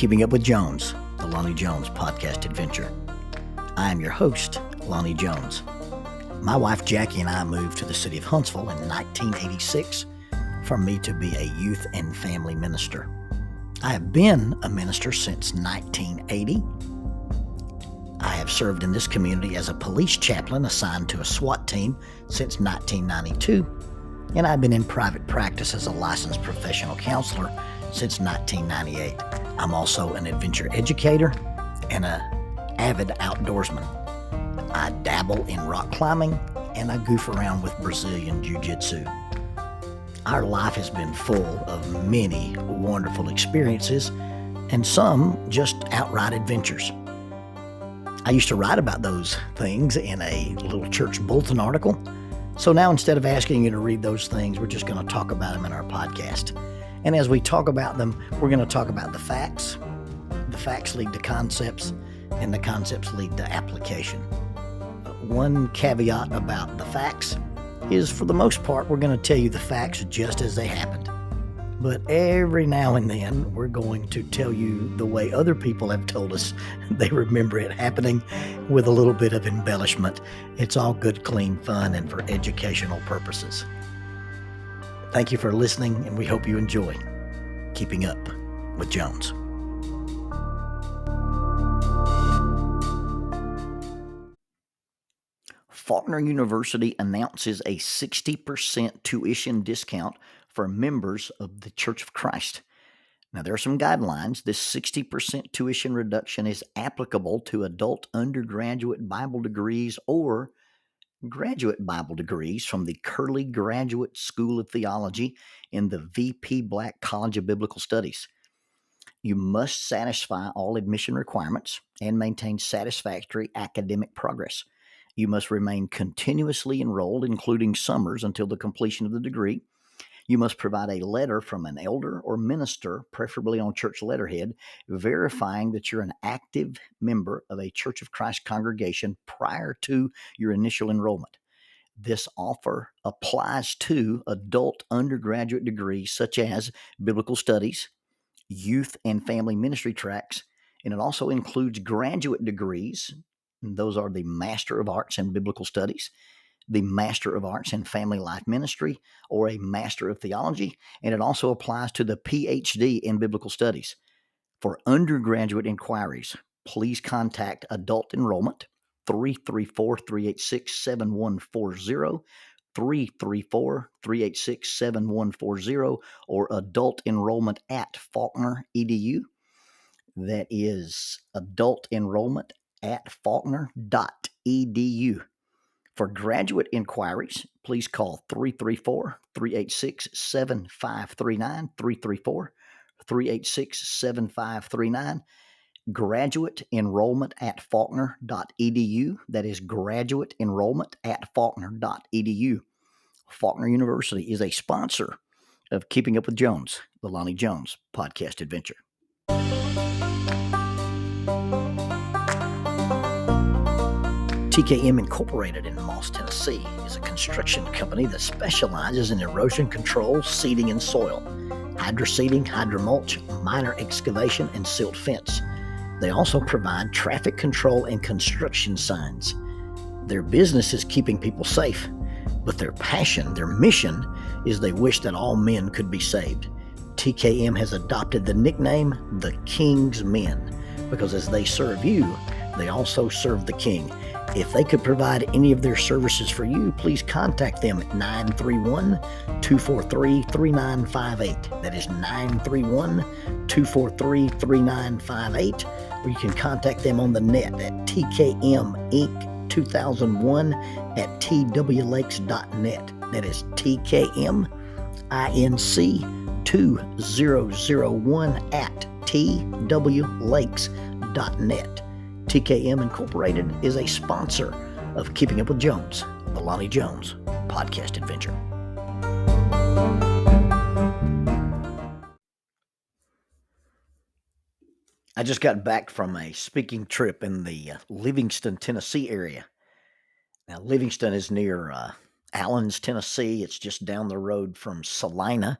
Keeping Up with Jones, the Lonnie Jones podcast adventure. I am your host, Lonnie Jones. My wife Jackie and I moved to the city of Huntsville in 1986 for me to be a youth and family minister. I have been a minister since 1980. I have served in this community as a police chaplain assigned to a SWAT team since 1992, and I've been in private practice as a licensed professional counselor since 1998. I'm also an adventure educator and an avid outdoorsman. I dabble in rock climbing and I goof around with Brazilian Jiu-Jitsu. Our life has been full of many wonderful experiences and some just outright adventures. I used to write about those things in a little church bulletin article. So now instead of asking you to read those things, we're just going to talk about them in our podcast. And as we talk about them, we're going to talk about the facts. The facts lead to concepts, and the concepts lead to application. One caveat about the facts is, for the most part, we're going to tell you the facts just as they happened. But every now and then, we're going to tell you the way other people have told us they remember it happening with a little bit of embellishment. It's all good, clean fun and for educational purposes. Thank you for listening, and we hope you enjoy Keeping Up with Jones. Faulkner University announces a 60% tuition discount for members of the Church of Christ. Now, there are some guidelines. This 60% tuition reduction is applicable to adult undergraduate Bible degrees or graduate Bible degrees from the Curley Graduate School of Theology in the VP Black College of Biblical Studies. You must satisfy all admission requirements and maintain satisfactory academic progress. You must remain continuously enrolled, including summers, until the completion of the degree. You must provide a letter from an elder or minister, preferably on church letterhead, verifying that you're an active member of a Church of Christ congregation prior to your initial enrollment. This offer applies to adult undergraduate degrees such as biblical studies, youth and family ministry tracks, and it also includes graduate degrees. And those are the Master of Arts in Biblical Studies, the Master of Arts in Family Life Ministry, or a Master of Theology, and it also applies to the PhD in Biblical Studies. For undergraduate inquiries, please contact Adult Enrollment, 334-386-7140, 334-386-7140, or Adult Enrollment at Faulkner.edu. That is Adult Enrollment at Faulkner.edu. For graduate inquiries, please call 334-386-7539, 334-386-7539. Graduate enrollment at Faulkner.edu. That is graduate enrollment at Faulkner.edu. Faulkner University is a sponsor of Keeping Up with Jones, the Lonnie Jones podcast adventure. TKM Incorporated in Moss, Tennessee is a construction company that specializes in erosion control, seeding, and soil, hydroseeding, hydromulch, minor excavation, and silt fence. They also provide traffic control and construction signs. Their business is keeping people safe, but their passion, their mission, is they wish that all men could be saved. TKM has adopted the nickname the King's Men because as they serve you, they also serve the King. If they could provide any of their services for you, please contact them at 931-243-3958. That is 931-243-3958. Or you can contact them on the net at tkminc2001 at twlakes.net. That is tkminc2001 at twlakes.net. TKM Incorporated is a sponsor of Keeping Up with Jones, the Lonnie Jones podcast adventure. I just got back from a speaking trip in the Livingston, Tennessee area. Now, Livingston is near Allen's, Tennessee. It's just down the road from Salina.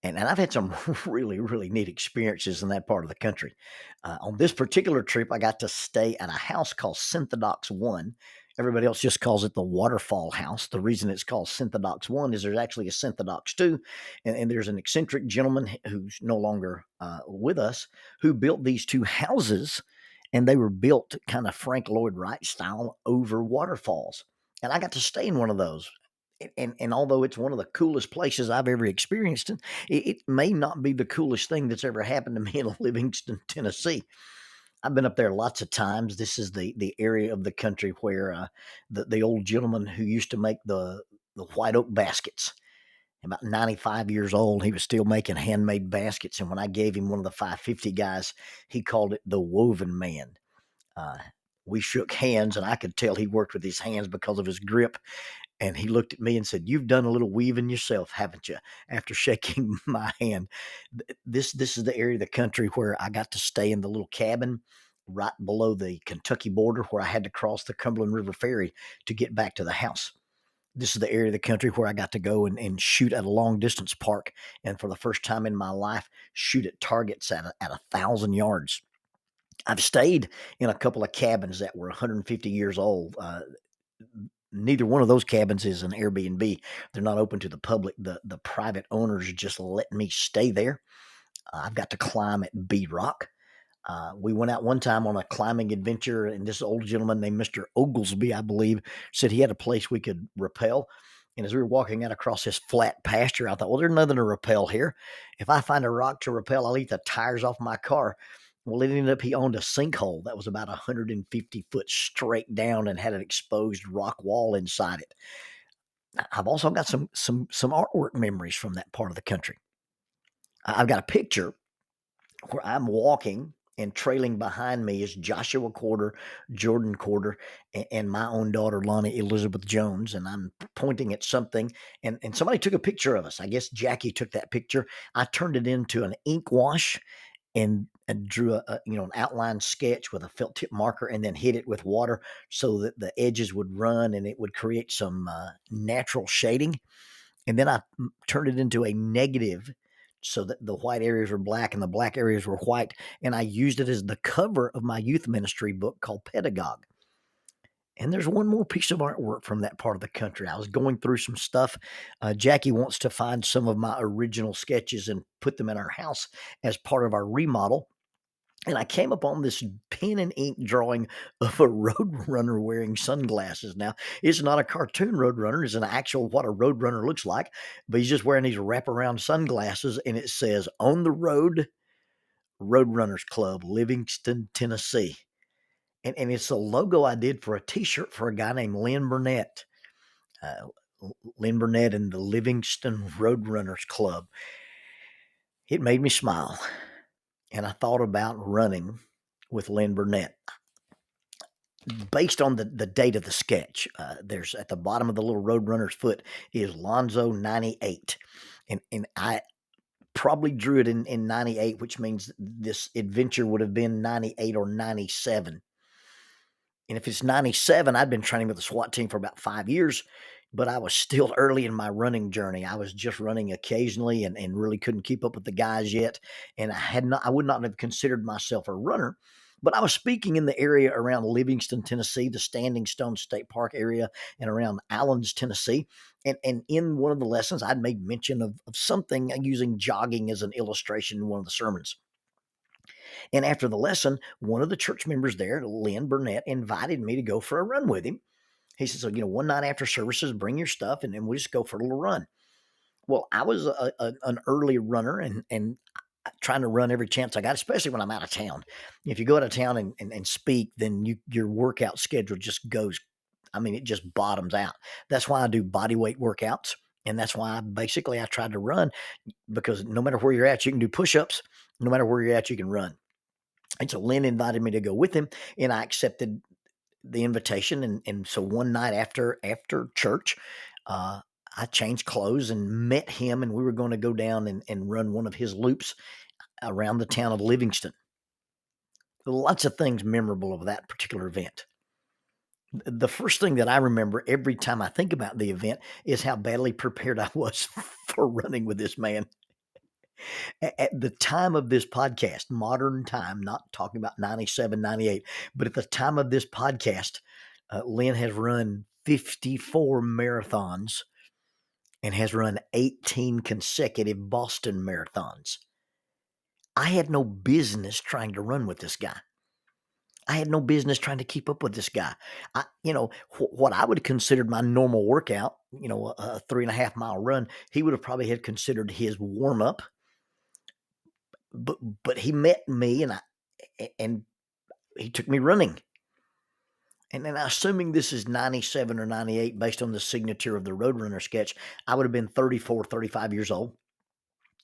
And I've had some really, really neat experiences in that part of the country. On this particular trip, I got to stay at a house called Synthedox 1. Everybody else just calls it the Waterfall House. The reason it's called Synthedox 1 is there's actually a Synthedox 2, and there's an eccentric gentleman who's no longer with us who built these two houses, and they were built kind of Frank Lloyd Wright style over waterfalls. And I got to stay in one of those. And although it's one of the coolest places I've ever experienced, it may not be the coolest thing that's ever happened to me in Livingston, Tennessee. I've been up there lots of times. This is the area of the country where the old gentleman who used to make the white oak baskets, about 95 years old, he was still making handmade baskets. And when I gave him one of the 550 guys, he called it the Woven Man. Uh, we shook hands, and I could tell he worked with his hands because of his grip. And he looked at me and said, "You've done a little weaving yourself, haven't you?" After shaking my hand. This is the area of the country where I got to stay in the little cabin right below the Kentucky border, where I had to cross the Cumberland River Ferry to get back to the house. This is the area of the country where I got to go and shoot at a long distance park, and for the first time in my life, shoot at targets at 1,000 yards. I've stayed in a couple of cabins that were 150 years old. Neither one of those cabins is an Airbnb. They're not open to the public. The private owners just let me stay there. I've got to climb at B Rock. We went out one time on a climbing adventure, and this old gentleman named Mr. Oglesby, I believe, said he had a place we could rappel. And as we were walking out across this flat pasture, I thought, well, there's nothing to rappel here. If I find a rock to rappel, I'll eat the tires off my car. Well, it ended up he owned a sinkhole that was about 150 foot straight down and had an exposed rock wall inside it. I've also got some artwork memories from that part of the country. I've got a picture where I'm walking, and trailing behind me is Joshua Corder, Jordan Corder, and my own daughter, Lonnie Elizabeth Jones. And I'm pointing at something, and somebody took a picture of us. I guess Jackie took that picture. I turned it into an ink wash and drew an outline sketch with a felt tip marker, and then hit it with water so that the edges would run and it would create some natural shading. And then I turned it into a negative so that the white areas were black and the black areas were white. And I used it as the cover of my youth ministry book called Pedagogue. And there's one more piece of artwork from that part of the country. I was going through some stuff. Jackie wants to find some of my original sketches and put them in our house as part of our remodel. And I came upon this pen and ink drawing of a roadrunner wearing sunglasses. Now, it's not a cartoon roadrunner. It's an actual what a roadrunner looks like. But he's just wearing these wraparound sunglasses, and it says, "On the Road, Roadrunners Club, Livingston, Tennessee." And it's a logo I did for a T-shirt for a guy named Lynn Burnett. Lynn Burnett and the Livingston Roadrunners Club. It made me smile. And I thought about running with Lynn Burnett. Based on the date of the sketch, there's at the bottom of the little Roadrunner's foot is Lonzo 98. And I probably drew it in 98, which means this adventure would have been 98 or 97. And if it's 97, I'd been training with the SWAT team for about 5 years, but I was still early in my running journey. I was just running occasionally and really couldn't keep up with the guys yet. And I would not have considered myself a runner, but I was speaking in the area around Livingston, Tennessee, the Standing Stone State Park area, and around Allen's, Tennessee. And in one of the lessons, I'd made mention of something using jogging as an illustration in one of the sermons. And after the lesson, one of the church members there, Lynn Burnett, invited me to go for a run with him. He said, so, one night after services, bring your stuff and we'll just go for a little run. Well, I was an early runner and trying to run every chance I got, especially when I'm out of town. If you go out of town and speak, then your workout schedule just goes, it just bottoms out. That's why I do body weight workouts. And that's why I tried to run, because no matter where you're at, you can do push-ups. No matter where you're at, you can run. And so Lynn invited me to go with him, and I accepted the invitation. And so one night after church, I changed clothes and met him, and we were going to go down and run one of his loops around the town of Livingston. Lots of things memorable of that particular event. The first thing that I remember every time I think about the event is how badly prepared I was for running with this man. At the time of this podcast, modern time, not talking about 97, 98, but at the time of this podcast, Lynn has run 54 marathons and has run 18 consecutive Boston marathons. I had no business trying to run with this guy. I had no business trying to keep up with this guy. What I would have considered my normal workout, a 3.5 mile run, he would have probably had considered his warm up. But he met me and he took me running. And then, assuming this is 97 or 98, based on the signature of the Roadrunner sketch, I would have been 34, 35 years old.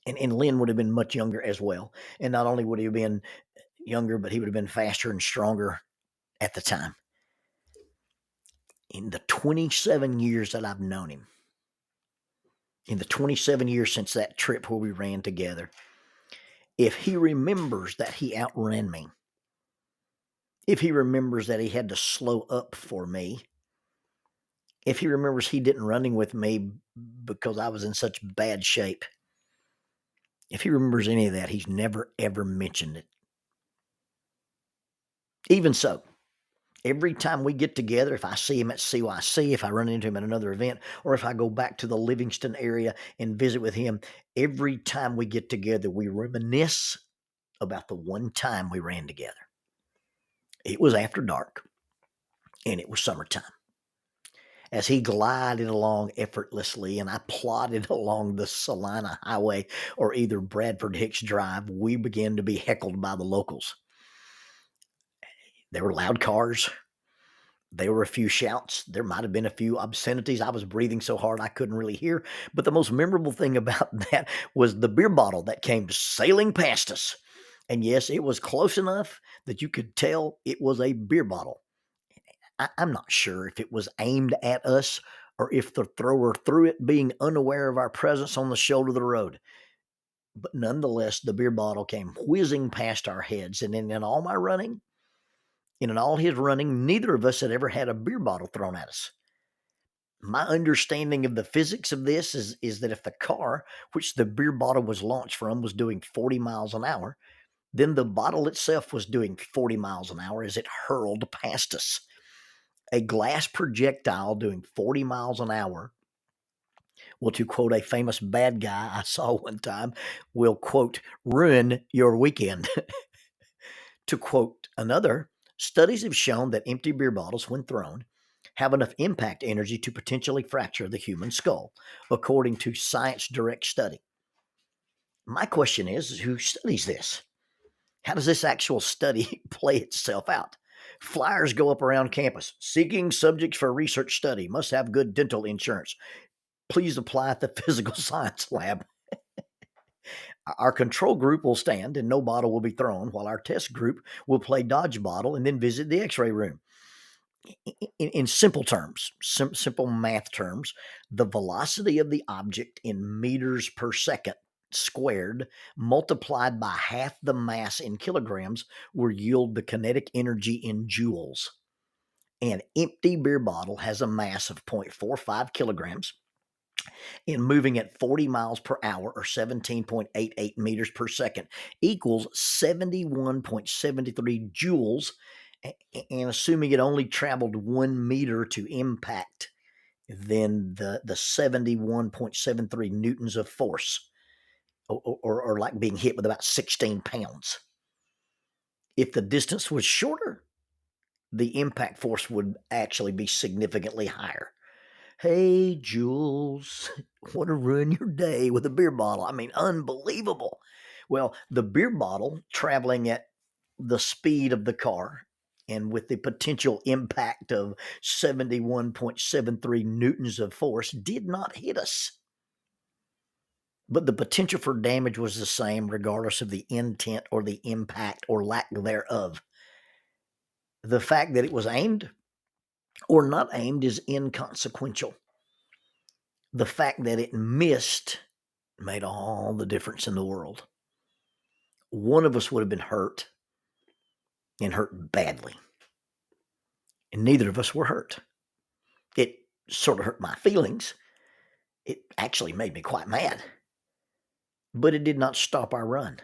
And Lynn would have been much younger as well. And not only would he have been younger, but he would have been faster and stronger at the time. In the 27 years that I've known him, in the 27 years since that trip where we ran together, if he remembers that he outran me, if he remembers that he had to slow up for me, if he remembers he didn't running with me because I was in such bad shape, if he remembers any of that, he's never, ever mentioned it. Even so, every time we get together, if I see him at CYC, if I run into him at another event, or if I go back to the Livingston area and visit with him, every time we get together, we reminisce about the one time we ran together. It was after dark, and it was summertime. As he glided along effortlessly and I plodded along the Salina Highway or either Bradford Hicks Drive, we began to be heckled by the locals. There were loud cars. There were a few shouts. There might have been a few obscenities. I was breathing so hard I couldn't really hear. But the most memorable thing about that was the beer bottle that came sailing past us. And yes, it was close enough that you could tell it was a beer bottle. I'm not sure if it was aimed at us or if the thrower threw it being unaware of our presence on the shoulder of the road. But nonetheless, the beer bottle came whizzing past our heads. And in all my running, and in all his running, neither of us had ever had a beer bottle thrown at us. My understanding of the physics of this is that if the car, which the beer bottle was launched from, was doing 40 miles an hour, then the bottle itself was doing 40 miles an hour as it hurled past us. A glass projectile doing 40 miles an hour, well, to quote a famous bad guy I saw one time, will, quote, ruin your weekend. To quote another, studies have shown that empty beer bottles, when thrown, have enough impact energy to potentially fracture the human skull, according to Science Direct Study. My question is, who studies this? How does this actual study play itself out? Flyers go up around campus. Seeking subjects for research study. Must have good dental insurance. Please apply at the physical science lab. Our control group will stand and no bottle will be thrown, while our test group will play dodge bottle and then visit the x-ray room. In simple terms, simple math terms, the velocity of the object in meters per second squared multiplied by half the mass in kilograms will yield the kinetic energy in joules. An empty beer bottle has a mass of 0.45 kilograms and moving at 40 miles per hour or 17.88 meters per second equals 71.73 joules. And assuming it only traveled 1 meter to impact, then the 71.73 newtons of force, or like being hit with about 16 pounds. If the distance was shorter, the impact force would actually be significantly higher. Hey, Jules, want to ruin your day with a beer bottle? I mean, unbelievable. Well, the beer bottle traveling at the speed of the car and with the potential impact of 71.73 newtons of force did not hit us. But the potential for damage was the same regardless of the intent or the impact or lack thereof. The fact that it was aimed or not aimed is inconsequential. The fact that it missed made all the difference in the world. One of us would have been hurt, and hurt badly. And neither of us were hurt. It sort of hurt my feelings. It actually made me quite mad. but it did not stop our run.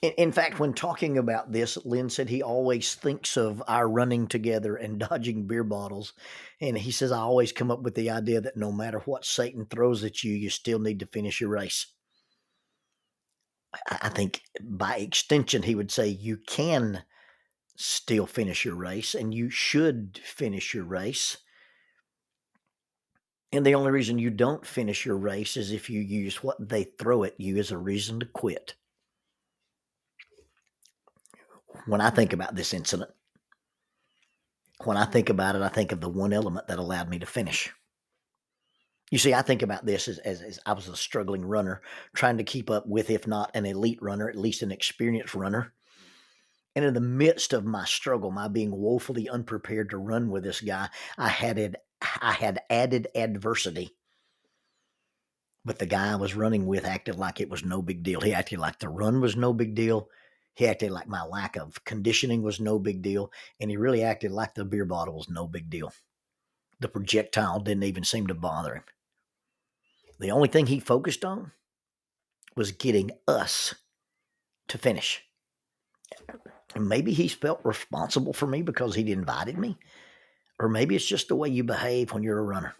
In fact, when talking about this, Lynn said he always thinks of our running together and dodging beer bottles. And he says, I always come up with the idea that no matter what Satan throws at you, you still need to finish your race. I think by extension, he would say you can still finish your race and you should finish your race. And the only reason you don't finish your race is if you use what they throw at you as a reason to quit. When I think about this incident, when I think about it, I think of the one element that allowed me to finish. You see, I think about this as I was a struggling runner, trying to keep up with, if not an elite runner, at least an experienced runner. And in the midst of my struggle, my being woefully unprepared to run with this guy, I had added adversity. But the guy I was running with acted like it was no big deal. He acted like the run was no big deal. He acted like my lack of conditioning was no big deal. And he really acted like the beer bottle was no big deal. The projectile didn't even seem to bother him. The only thing he focused on was getting us to finish. And maybe he felt responsible for me because he'd invited me. Or maybe it's just the way you behave when you're a runner.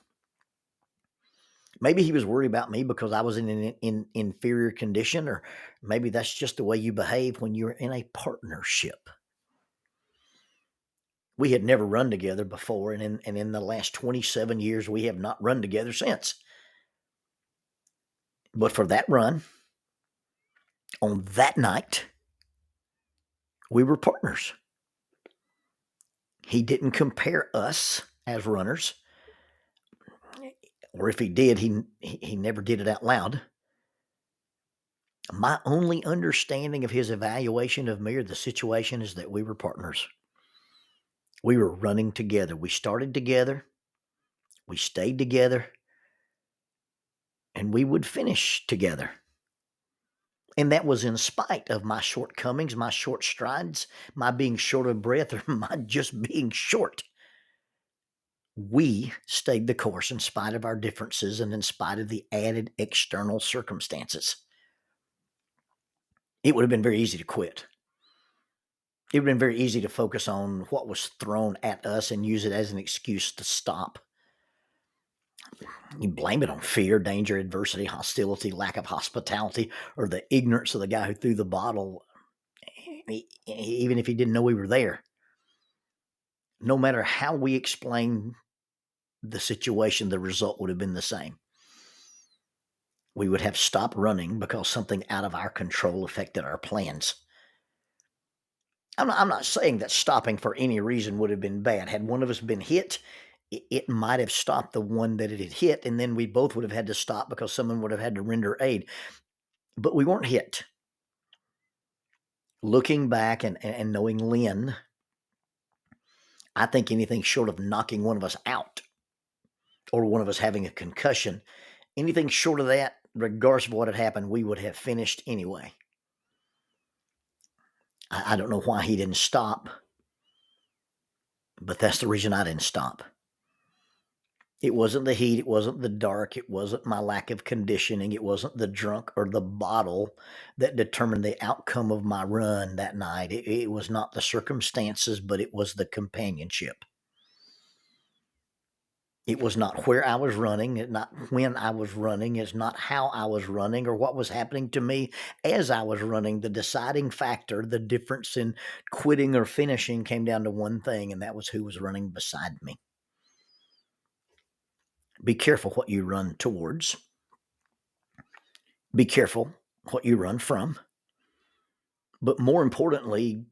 Maybe he was worried about me because I was in an inferior condition, or maybe that's just the way you behave when you're in a partnership. We had never run together before, and in the last 27 years, we have not run together since. But for that run, on that night, we were partners. He didn't compare us as runners, or if he did, he never did it out loud. My only understanding of his evaluation of me or the situation is that we were partners. We were running together. We started together. We stayed together. And we would finish together. And that was in spite of my shortcomings, my short strides, my being short of breath, or my just being short. We stayed the course in spite of our differences and in spite of the added external circumstances. It would have been very easy to quit. It would have been very easy to focus on what was thrown at us and use it as an excuse to stop. You blame it on fear, danger, adversity, hostility, lack of hospitality, or the ignorance of the guy who threw the bottle, even if he didn't know we were there. No matter how we explain the situation, the result would have been the same. We would have stopped running because something out of our control affected our plans. I'm not saying that stopping for any reason would have been bad. Had one of us been hit, it might have stopped the one that it had hit, and then we both would have had to stop because someone would have had to render aid. But we weren't hit. Looking back and knowing Lynn, I think anything short of knocking one of us out or one of us having a concussion, anything short of that, regardless of what had happened, we would have finished anyway. I don't know why he didn't stop, but that's the reason I didn't stop. It wasn't the heat. It wasn't the dark. It wasn't my lack of conditioning. It wasn't the drunk or the bottle that determined the outcome of my run that night. It was not the circumstances, but it was the companionship. It was not where I was running. It's not when I was running. It's not how I was running or what was happening to me as I was running. The deciding factor, the difference in quitting or finishing, came down to one thing, and that was who was running beside me. Be careful what you run towards. Be careful what you run from. But more importantly,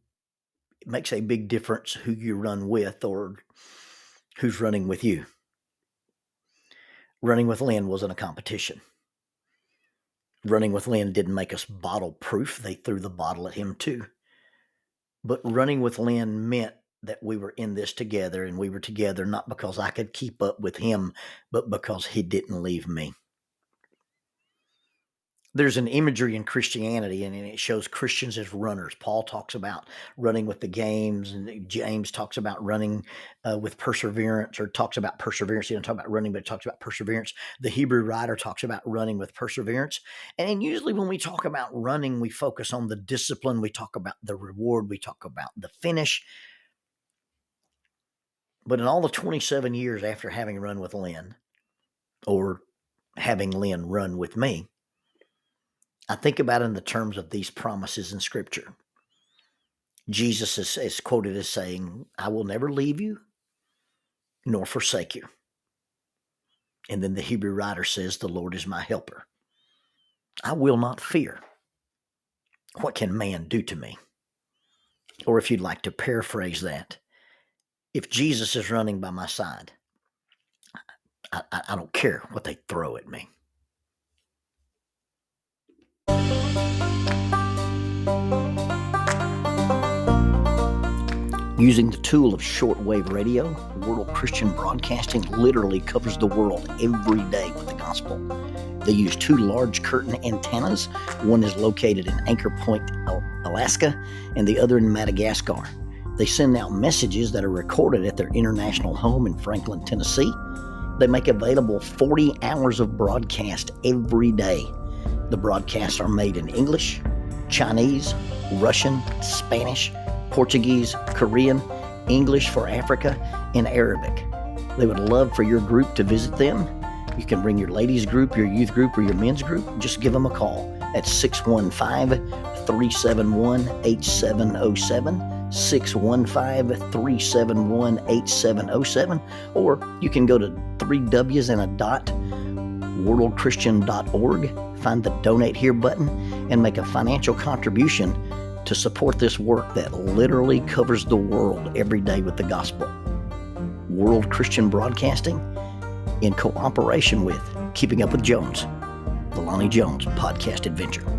it makes a big difference who you run with or who's running with you. Running with Lynn wasn't a competition. Running with Lynn didn't make us bottle proof. They threw the bottle at him too. But running with Lynn meant that we were in this together, and we were together not because I could keep up with him, but because he didn't leave me. There's an imagery in Christianity, and it shows Christians as runners. Paul talks about running with the games, and James talks about running with perseverance, or talks about perseverance. He doesn't talk about running, but it talks about perseverance. The Hebrew writer talks about running with perseverance. And usually when we talk about running, we focus on the discipline. We talk about the reward. We talk about the finish. But in all the 27 years after having run with Lynn, or having Lynn run with me, I think about it in the terms of these promises in Scripture. Jesus is quoted as saying, I will never leave you nor forsake you. And then the Hebrew writer says, the Lord is my helper. I will not fear. What can man do to me? Or if you'd like to paraphrase that, if Jesus is running by my side, I don't care what they throw at me. Using the tool of shortwave radio, World Christian Broadcasting literally covers the world every day with the gospel. They use 2 large curtain antennas. One is located in Anchor Point, Alaska, and the other in Madagascar. They send out messages that are recorded at their international home in Franklin, Tennessee. They make available 40 hours of broadcast every day. The broadcasts are made in English, Chinese, Russian, Spanish, Portuguese, Korean, English for Africa, and Arabic. They would love for your group to visit them. You can bring your ladies group, your youth group, or your men's group. Just give them a call at 615-371-8707, 615-371-8707, or you can go to 3W's and a dot, worldchristian.org, find the Donate Here button, and make a financial contribution to support this work that literally covers the world every day with the gospel. World Christian Broadcasting, in cooperation with Keeping Up with Jones, the Lonnie Jones podcast adventure.